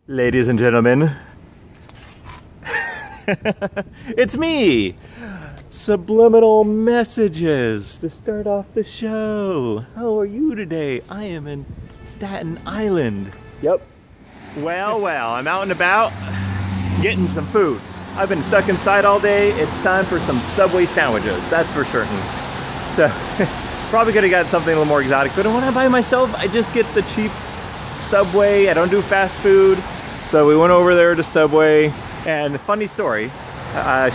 Ladies and gentlemen, it's me! Subliminal messages to start off the show. How are you today? I am in Staten Island. Yep. Well, I'm out and about getting some food. I've been stuck inside all day. It's time for some Subway sandwiches, that's for certain. So, probably could have got something a little more exotic, but when I'm by myself, I just get the cheap Subway. I don't do fast food. So we went over there to Subway, and funny story,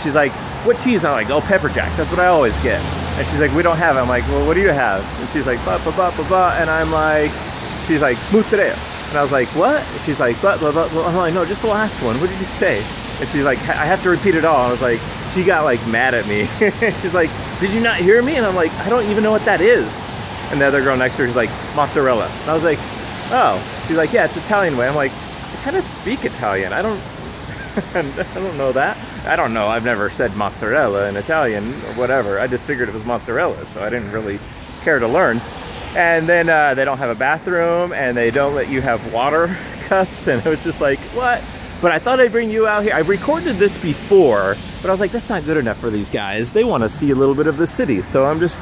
she's like, what cheese? I'm like, oh, pepper jack, that's what I always get. And she's like, we don't have it. I'm like, well, what do you have? And she's like, ba ba ba ba ba, and I'm like, she's like, mozzarella. And I was like, what? And she's like, blah, blah, blah, blah. I'm like, no, just the last one, what did you say? And she's like, I have to repeat it all. And I was like, she got like mad at me. She's like, did you not hear me? And I'm like, I don't even know what that is. And the other girl next to her is like, mozzarella. And I was like, oh. She's like, yeah, it's Italian way. I'm like, I kind of speak Italian. I don't know that. I don't know. I've never said mozzarella in Italian or whatever. I just figured it was mozzarella, so I didn't really care to learn. And then they don't have a bathroom, and they don't let you have water cups, and it was just like, what? But I thought I'd bring you out here. I recorded this before, but I was like, that's not good enough for these guys. They want to see a little bit of the city. So I'm just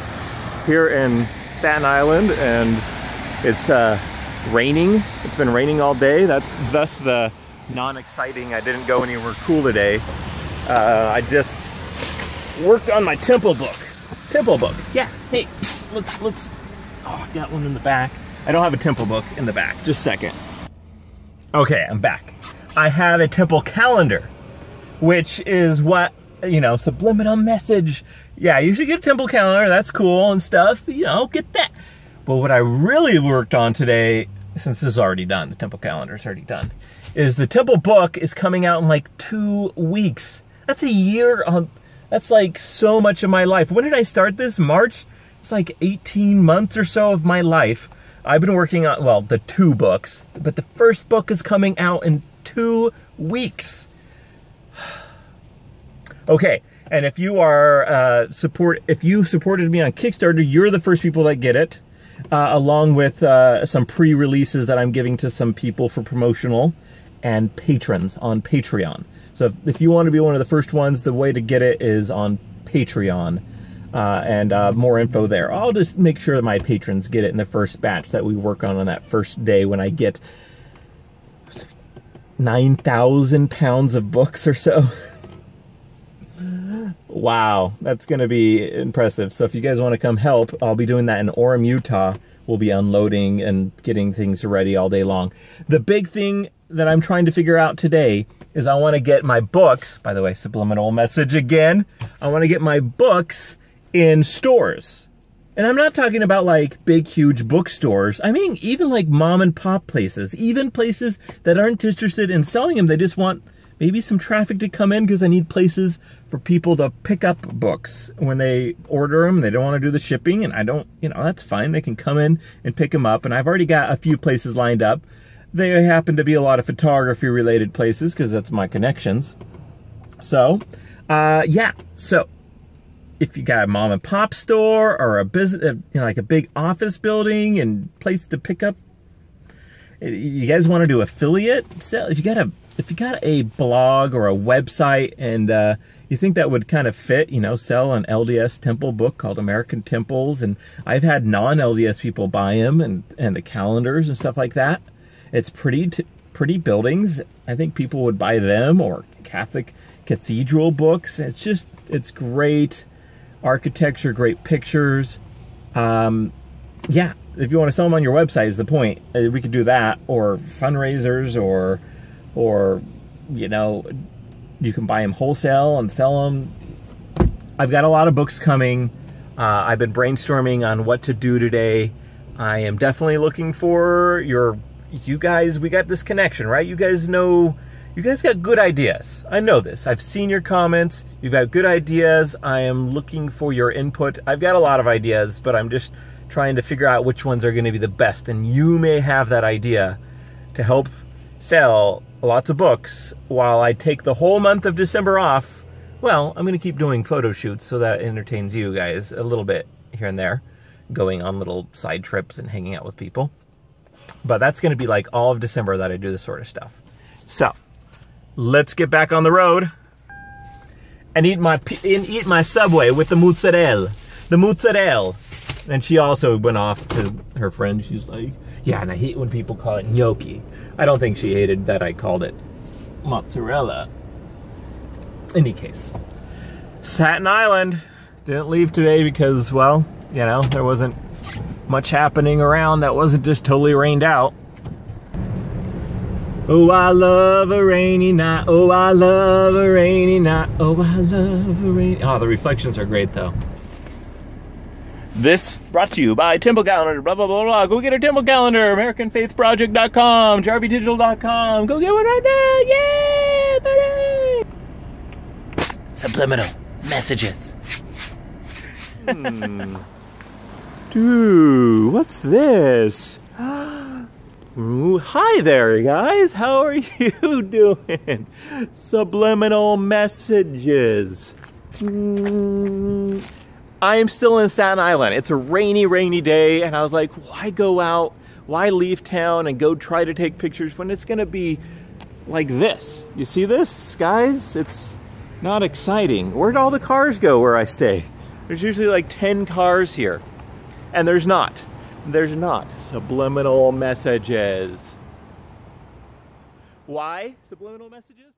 here in Staten Island, and it's raining. It's been raining all day. That's thus the non-exciting, I didn't go anywhere cool today. I just worked on my temple book. Temple book. Yeah. Hey, let's. Oh, I got one in the back. I don't have a temple book in the back. Just a second. Okay, I'm back. I have a temple calendar, which is what, you know, subliminal message. Yeah, you should get a temple calendar. That's cool and stuff. You know, get that. But what I really worked on today, since this is already done, the temple calendar is already done, is the temple book is coming out in like 2 weeks. That's a year on, that's like so much of my life. When did I start this? March? It's like 18 months or so of my life. I've been working on, well, the 2 books, but the first book is coming out in 2 weeks. Okay, and if you are if you supported me on Kickstarter, you're the first people that get it. Along with some pre-releases that I'm giving to some people for promotional and patrons on Patreon. So if you want to be one of the first ones, the way to get it is on Patreon, and more info there. I'll just make sure that my patrons get it in the first batch that we work on that first day when I get 9,000 pounds of books or so. Wow, that's going to be impressive. So if you guys want to come help, I'll be doing that in Orem, Utah. We'll be unloading and getting things ready all day long. The big thing that I'm trying to figure out today is I want to get my books, by the way, subliminal message again, I want to get my books in stores. And I'm not talking about like big, huge bookstores. I mean, even like mom and pop places, even places that aren't interested in selling them. They just want maybe some traffic to come in because I need places for people to pick up books when they order them. They don't want to do the shipping, and I don't, you know, that's fine. They can come in and pick them up, and I've already got a few places lined up. They happen to be a lot of photography-related places because that's my connections. So, yeah. So, if you got a mom and pop store or a business, you know, like a big office building and place to pick up, you guys want to do affiliate sell? If you got a blog or a website and you think that would kind of fit, you know, sell an LDS temple book called American Temples, and I've had non-LDS people buy them and the calendars and stuff like that. It's pretty buildings. I think people would buy them, or Catholic cathedral books. It's great architecture, great pictures. Yeah, if you want to sell them on your website is the point. We could do that, or fundraisers, or, you know, you can buy them wholesale and sell them. I've got a lot of books coming. I've been brainstorming on what to do today. I am definitely looking for you guys. We got this connection, right? You guys know, you guys got good ideas. I know this. I've seen your comments. You've got good ideas. I am looking for your input. I've got a lot of ideas, but I'm just trying to figure out which ones are going to be the best. And you may have that idea to help sell lots of books while I take the whole month of December off. Well, I'm going to keep doing photo shoots so that it entertains you guys a little bit here and there, going on little side trips and hanging out with people. But that's going to be like all of December that I do this sort of stuff. So, let's get back on the road and eat my Subway with the mozzarella. The mozzarella. And she also went off to her friend. She's like, yeah, and I hate when people call it gnocchi. I don't think she hated that I called it mozzarella. Any case, Staten Island. Didn't leave today because, well, you know, there wasn't much happening around that wasn't just totally rained out. Oh, I love a rainy night. Oh, I love a rainy night. Oh, I love a rainy... Oh, the reflections are great, though. This brought to you by Temple Calendar, blah, blah, blah, blah. Go get a Temple Calendar, AmericanFaithProject.com, JarvyDigital.com. Go get one right now. Yeah, buddy. Subliminal messages. Dude, what's this? Ooh, hi there, guys. How are you doing? Subliminal messages. I am still in Staten Island. It's a rainy, rainy day, and I was like, why go out? Why leave town and go try to take pictures when it's gonna be like this? You see this, guys? It's not exciting. Where'd all the cars go where I stay? There's usually like 10 cars here, and there's not. There's not. Subliminal messages. Why subliminal messages?